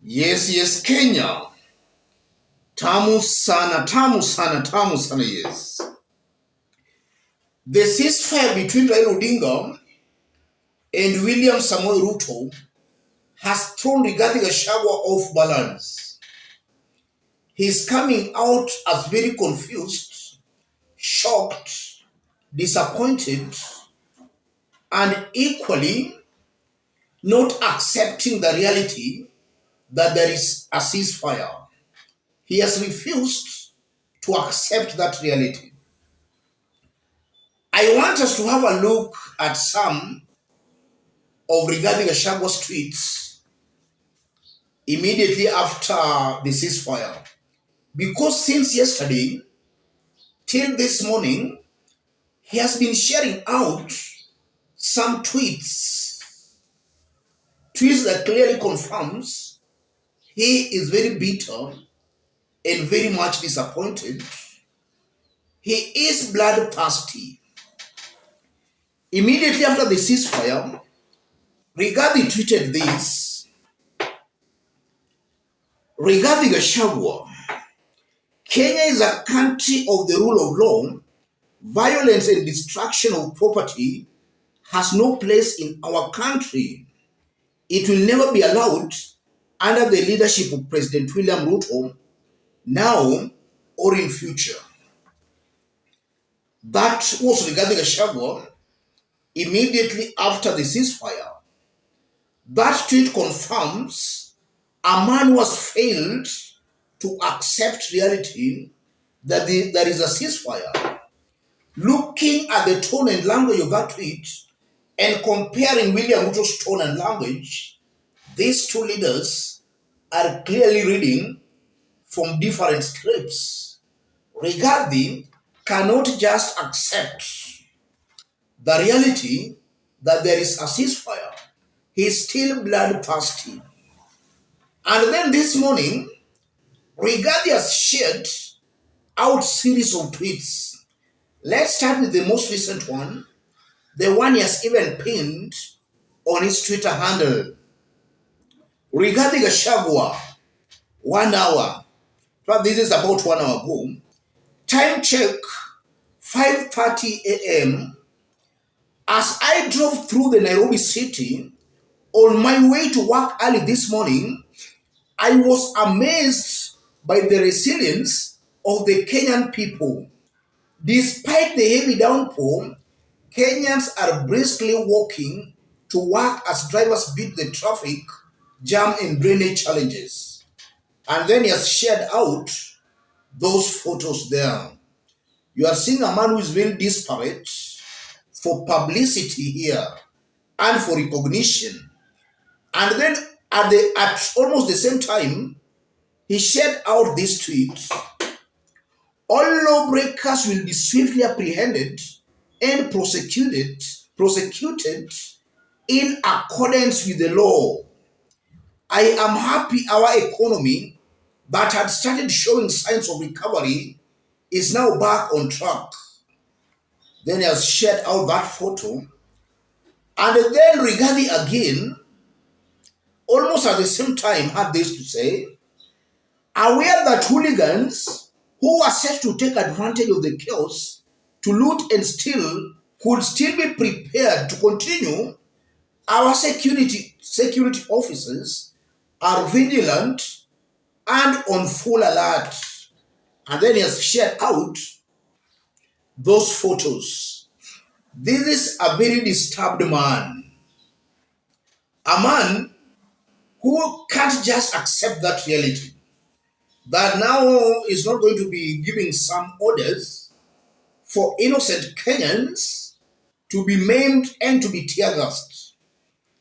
Yes, Kenya. Tamu sana, tamu sana, tamu sana, yes. The ceasefire between Raila Odinga and William Samoei Ruto has thrown Rigathi Gachagua off balance. He's coming out as very confused, shocked, disappointed, and equally not accepting the reality that there is a ceasefire. He has refused to accept that reality. I want us to have a look at some of Rigathi Gachagua's tweets immediately after the ceasefire. Because since yesterday till this morning, he has been sharing out some tweets that clearly confirms he is very bitter and very much disappointed. He is bloodthirsty. Immediately after the ceasefire, Rigathi tweeted this: Rigathi Gachagua, Kenya is a country of the rule of law. Violence and destruction of property has no place in our country. It will never be allowed under the leadership of President William Ruto, now or in future. That was Rigathi Gachagua immediately after the ceasefire. That tweet confirms a man who has failed to accept reality that there is a ceasefire. Looking at the tone and language of that tweet and comparing William Ruto's tone and language, these two leaders are clearly reading from different scripts. Rigathi cannot just accept the reality that there is a ceasefire. He is still bloodthirsty. And then this morning, Rigathi has shared out series of tweets. Let's start with the most recent one, the one he has even pinned on his Twitter handle. Rigathi Gachagua, 1 hour. But this is about 1 hour ago. Time check, 5:30 a.m. As I drove through the Nairobi city on my way to work early this morning, I was amazed by the resilience of the Kenyan people. Despite the heavy downpour, Kenyans are briskly walking to work as drivers beat the traffic jam and drainage challenges. And then he has shared out those photos there. You are seeing a man who is very desperate for publicity here and for recognition. And then at almost the same time, he shared out this tweet: all lawbreakers will be swiftly apprehended and prosecuted in accordance with the law. I am happy our economy that had started showing signs of recovery is now back on track. Then he has shared out that photo. And then Rigathi again, almost at the same time, had this to say: aware that hooligans who were set to take advantage of the chaos to loot and steal could still be prepared to continue, our security officers are vigilant and on full alert. And then he has shared out those photos. This is a very disturbed man. A man who can't just accept that reality, that now is not going to be giving some orders for innocent Kenyans to be maimed and to be tear gassed.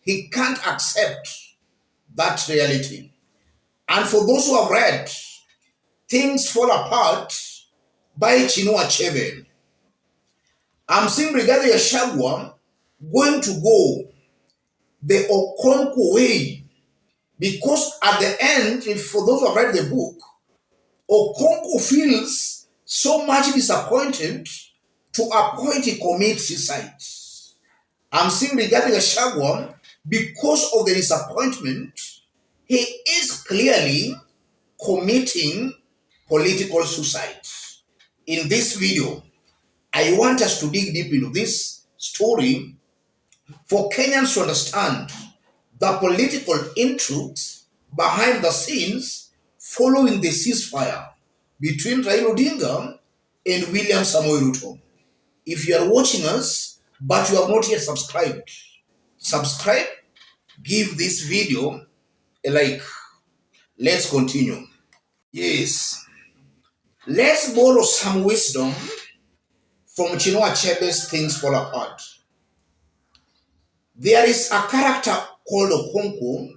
He can't accept that reality. And for those who have read Things Fall Apart by Chinua Achebe, I'm seeing Rigathi Gachagua going to go the Okonkwo way, because at the end, for those who have read the book, Okonkwo feels so much disappointed to a point he commits suicide. I'm seeing Rigathi Gachagua, because of the disappointment, he is clearly committing political suicide. In this video, I want us to dig deep into this story for Kenyans to understand the political intrigue behind the scenes following the ceasefire between Raila Odinga and William Samoei Ruto. If you are watching us but you have not yet subscribed, subscribe, give this video a like. Let's continue. Yes, let's borrow some wisdom from Chinua Achebe's Things Fall Apart. There is a character called Okonkwo.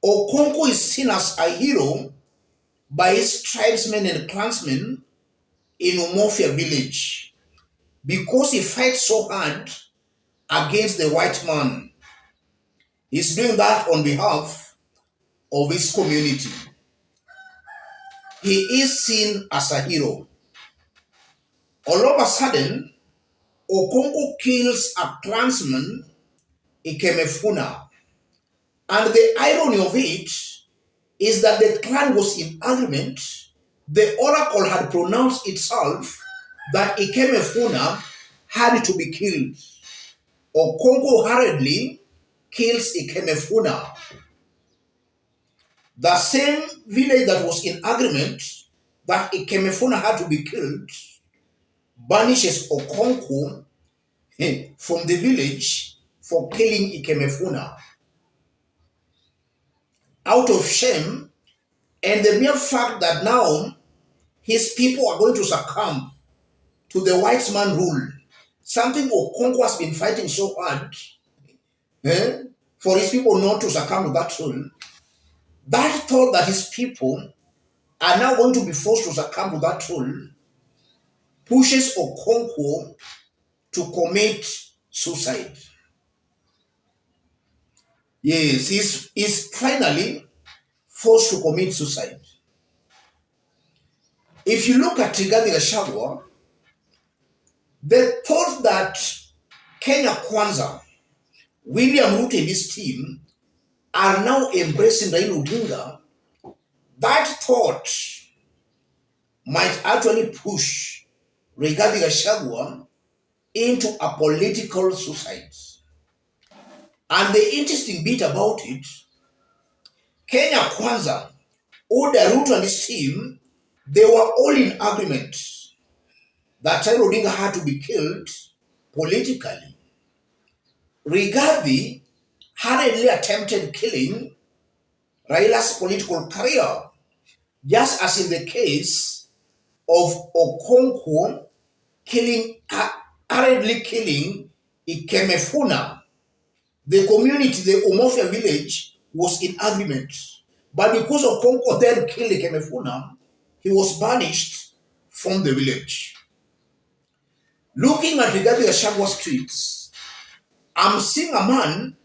Okonkwo is seen as a hero by his tribesmen and clansmen in Umofia village because he fights so hard against the white man. He's doing that on behalf of his community. He is seen as a hero. All of a sudden, Okonkwo kills a clansman, Ikemefuna. And the irony of it is that the clan was in agreement. The oracle had pronounced itself that Ikemefuna had to be killed. Okonkwo hurriedly kills Ikemefuna. The same village that was in agreement that Ikemefuna had to be killed banishes Okonkwo from the village for killing Ikemefuna. Out of shame and the mere fact that now his people are going to succumb to the white man rule, something Okonkwo has been fighting so hard for his people not to succumb to that rule, that thought that his people are now going to be forced to succumb to that rule pushes Okonkwo to commit suicide. Yes, he's finally forced to commit suicide. If you look at Rigathi, the thought that Kenya Kwanza, William Ruto and his team are now embracing Raila Odinga, that thought might actually push Rigathi into a political suicide. And the interesting bit about it, Kenya Kwanza, Oda Ruto and his team, they were all in agreement that Raila Odinga had to be killed politically. Rigathi hurriedly attempted killing Raila's political career, just as in the case of Okonkwo hurriedly killing Ikemefuna. The community, the Umofia village, was in agreement. But because Okonkwo then killed Ikemefuna, he was banished from the village. Looking at Rigathi streets, I'm seeing a man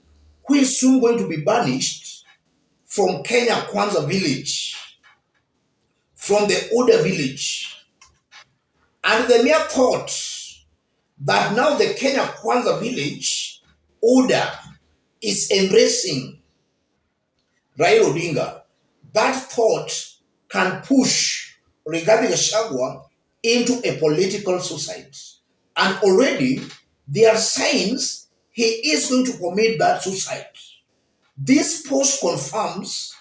who is soon going to be banished from Kenya Kwanza village, from the Oda village. And the mere thought that now the Kenya Kwanza village, Oda, is embracing Raila Odinga, that thought can push Rigathi into a political suicide. And already there are signs he is going to commit that suicide. This post confirms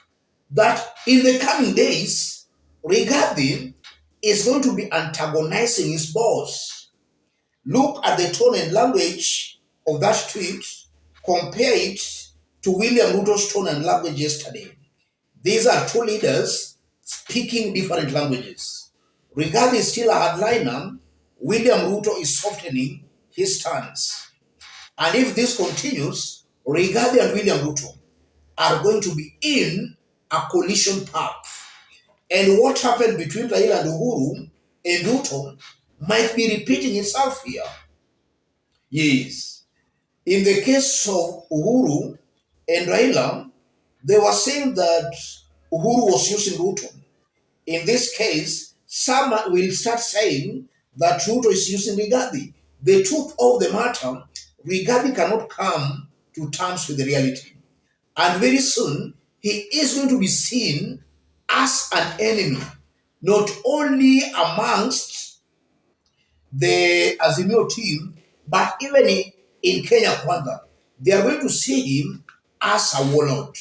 that in the coming days, Rigathi is going to be antagonizing his boss. Look at the tone and language of that tweet. Compare it to William Ruto's tone and language yesterday. These are two leaders speaking different languages. Rigathi is still a hardliner. William Ruto is softening his stance. And if this continues, Rigathi and William Ruto are going to be in a collision path. And what happened between Raila and Uhuru and Ruto might be repeating itself here. Yes. In the case of Uhuru and Raila, they were saying that Uhuru was using Ruto. In this case, some will start saying that Ruto is using Rigathi. The truth of the matter, Rigathi cannot come to terms with the reality. And very soon, he is going to be seen as an enemy, not only amongst the Azimio team, but even in Kenya Kwanza. They are going to see him as a warlord.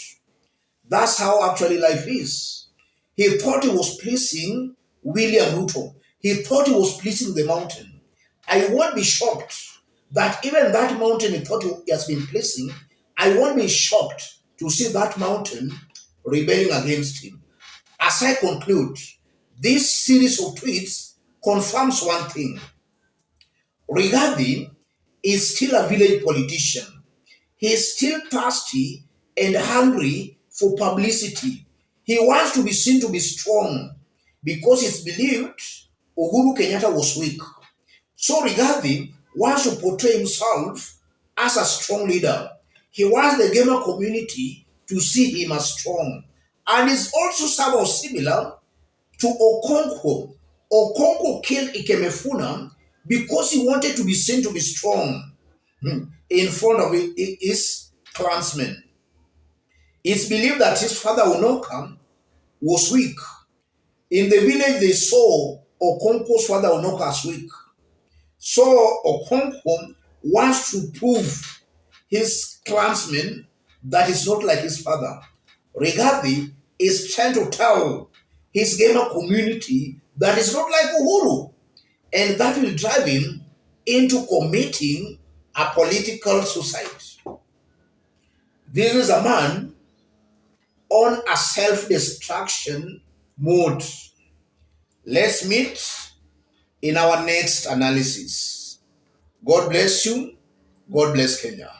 That's how actually life is. He thought he was pleasing William Ruto. He thought he was pleasing the mountain. I won't be shocked that even that mountain he thought he has been pleasing, I won't be shocked to see that mountain rebelling against him. As I conclude, this series of tweets confirms one thing. Rigathi is still a village politician. He is still thirsty and hungry for publicity. He wants to be seen to be strong because it's believed Uhuru Kenyatta was weak. So Rigathi wants to portray himself as a strong leader. He wants the gamer community to see him as strong. And is also somehow similar to Okonkwo. Okonkwo killed Ikemefuna because he wanted to be seen to be strong in front of his clansmen. It's believed that his father Onoka was weak. In the village, they saw Okonkwo's father Onoka as weak. So Okonkwo wants to prove his clansmen that he's not like his father. Rigathi is trying to tell his gamer community that he's not like Uhuru. And that will drive him into committing a political suicide. This is a man on a self-destruction mode. Let's meet in our next analysis. God bless you. God bless Kenya.